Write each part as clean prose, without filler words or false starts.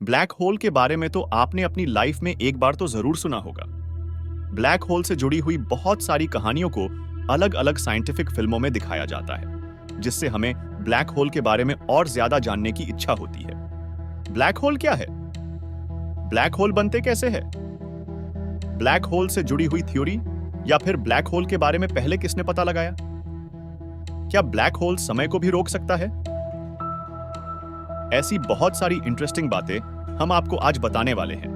Black hole के बारे में तो आपने अपनी लाइफ में एक बार तो जरूर सुना होगा। ब्लैक होल से जुड़ी हुई बहुत सारी कहानियों को अलग अलग साइंटिफिक फिल्मों में दिखाया जाता है, जिससे हमें ब्लैक होल के बारे में और ज्यादा जानने की इच्छा होती है। ब्लैक होल क्या है? ब्लैक होल बनते कैसे हैं? ब्लैक होल से जुड़ी हुई थ्योरी या फिर ब्लैक होल के बारे में पहले किसने पता लगाया? क्या ब्लैक होल समय को भी रोक सकता है? ऐसी बहुत सारी इंटरेस्टिंग बातें हम आपको आज बताने वाले हैं।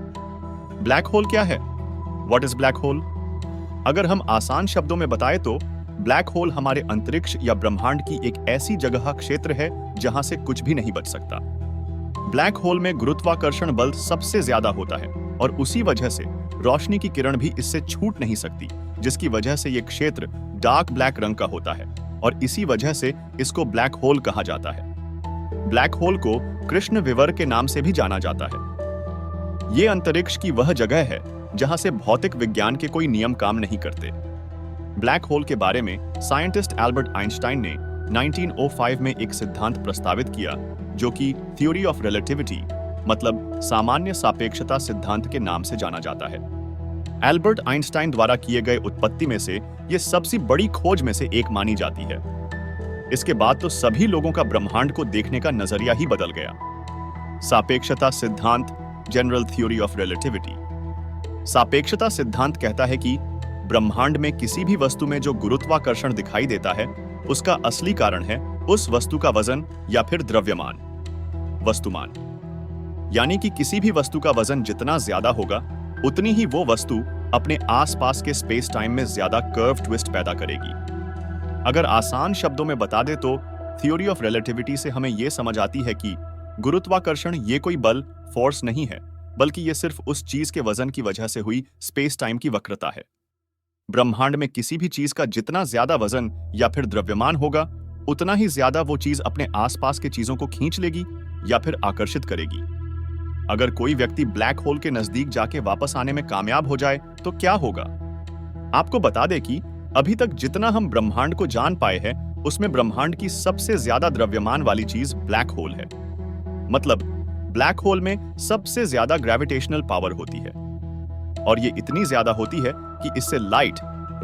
ब्लैक होल क्या है? What is black hole? अगर हम आसान शब्दों में बताएं तो ब्लैक होल हमारे अंतरिक्ष या ब्रह्मांड की एक ऐसी जगह क्षेत्र है जहां से कुछ भी नहीं बच सकता। ब्लैक होल में गुरुत्वाकर्षण बल सबसे ज्यादा होता है और उसी वजह से रोशनी की किरण भी इससे छूट नहीं सकती, जिसकी वजह से यह क्षेत्र डार्क ब्लैक रंग का होता है और इसी वजह से इसको ब्लैक होल कहा जाता है। ब्लैक होल को कृष्ण विवर के नाम से भी जाना जाता है। यह अंतरिक्ष की वह जगह है जहां से भौतिक विज्ञान के कोई नियम काम नहीं करते। ब्लैक होल के बारे में साइंटिस्ट एल्बर्ट आइंस्टाइन ने 1905 में एक सिद्धांत प्रस्तावित किया जो कि थ्योरी ऑफ रिलेटिविटी मतलब सामान्य सापेक्षता सिद्धांत के नाम से जाना जाता है। एल्बर्ट आइंस्टाइन द्वारा किए गए उत्पत्ति में से यह सबसे बड़ी खोज में से एक मानी जाती है। इसके बाद तो सभी लोगों का ब्रह्मांड को देखने का नजरिया ही बदल गया। सापेक्षता सिद्धांत, जनरल थ्योरी ऑफ रिलेटिविटी। सापेक्षता सिद्धांत कहता है कि ब्रह्मांड में किसी भी वस्तु में जो गुरुत्वाकर्षण दिखाई देता है उसका असली कारण है उस वस्तु का वजन या फिर द्रव्यमान, वस्तुमान। यानी कि किसी भी वस्तु का वजन जितना ज्यादा होगा उतनी ही वो वस्तु अपने आसपास के स्पेस टाइम में ज्यादा कर्व ट्विस्ट पैदा करेगी। अगर आसान शब्दों में बता दे तो थ्योरी ऑफ रिलेटिविटी से हमें यह समझ आती है कि गुरुत्वाकर्षण ये कोई बल, फोर्स नहीं है, बल्कि यह सिर्फ उस चीज के वजन की वजह से हुई स्पेस टाइम की वक्रता है। ब्रह्मांड में किसी भी चीज का जितना ज्यादा वजन या फिर द्रव्यमान होगा उतना ही ज्यादा वो चीज अपने आसपास के चीजों को खींच लेगी या फिर आकर्षित करेगी। अगर कोई व्यक्ति ब्लैक होल के नजदीक जाके वापस आने में कामयाब हो जाए तो क्या होगा? आपको बता दें कि अभी तक जितना हम ब्रह्मांड को जान पाए हैं उसमें ब्रह्मांड की सबसे ज्यादा द्रव्यमान वाली चीज ब्लैक होल है। मतलब ब्लैक होल में सबसे ज्यादा ग्रेविटेशनल पावर होती है और ये इतनी ज्यादा होती है कि इससे लाइट,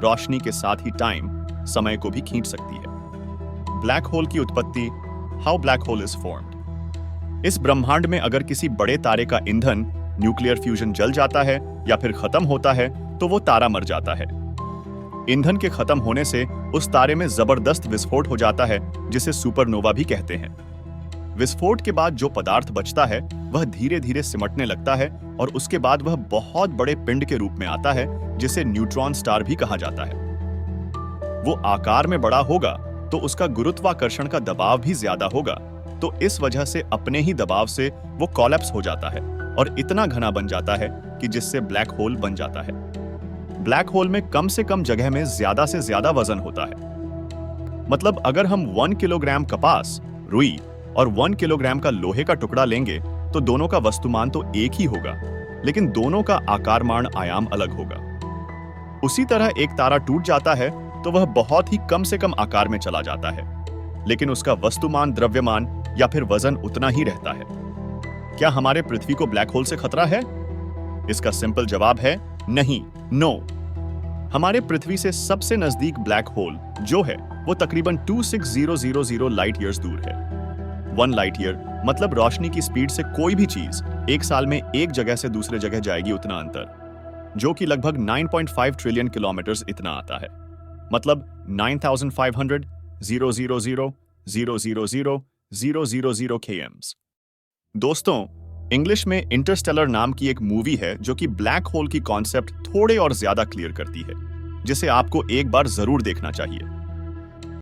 रोशनी के साथ ही टाइम, समय को भी खींच सकती है। ब्लैक होल की उत्पत्ति, how black hole is formed. इस ब्रह्मांड में अगर किसी बड़े तारे का ईंधन, न्यूक्लियर फ्यूजन जल जाता है या फिर खत्म होता है तो वो तारा मर जाता है। ईंधन के खत्म होने से उस तारे में जबरदस्त विस्फोट हो जाता है जिसे सुपरनोवा भी कहते हैं। विस्फोट के बाद जो पदार्थ बचता है वह धीरे धीरे सिमटने लगता है और उसके बाद वह बहुत बड़े पिंड के रूप में आता है जिसे न्यूट्रॉन स्टार भी कहा जाता है। वो आकार में बड़ा होगा तो उसका गुरुत्वाकर्षण का दबाव भी ज्यादा होगा, तो इस वजह से अपने ही दबाव से वो कोलैप्स हो जाता है और इतना घना बन जाता है कि जिससे ब्लैक होल बन जाता है। ब्लैक होल में कम से कम जगह में ज्यादा से ज्यादा वजन होता है। मतलब अगर हम 1 किलोग्राम कपास, रुई और 1 किलोग्राम का लोहे का टुकड़ा लेंगे तो दोनों का वस्तुमान तो एक ही होगा, लेकिन दोनों का आकारमान आयाम अलग होगा। उसी तरह एक तारा टूट जाता है तो वह बहुत ही कम से कम आकार में चला जाता है, लेकिन उसका वस्तुमान, द्रव्यमान या फिर वजन उतना ही रहता है। क्या हमारे पृथ्वी को ब्लैक होल से खतरा है? इसका सिंपल जवाब है नहीं, नो। हमारे पृथ्वी से सबसे नजदीक ब्लैक होल जो है वो तकरीबन 26000 लाइट ईयर्स दूर है। 1 लाइट ईयर मतलब रोशनी की स्पीड से कोई भी चीज एक साल में एक जगह से दूसरे जगह जाएगी उतना अंतर, जो कि लगभग 9.5 ट्रिलियन किलोमीटर इतना आता है। मतलब 9500,000,000,000 kms। दोस्तों, इंग्लिश में इंटरस्टेलर नाम की एक मूवी है जो कि ब्लैक होल की कॉन्सेप्ट थोड़े और ज्यादा क्लियर करती है, जिसे आपको एक बार जरूर देखना चाहिए।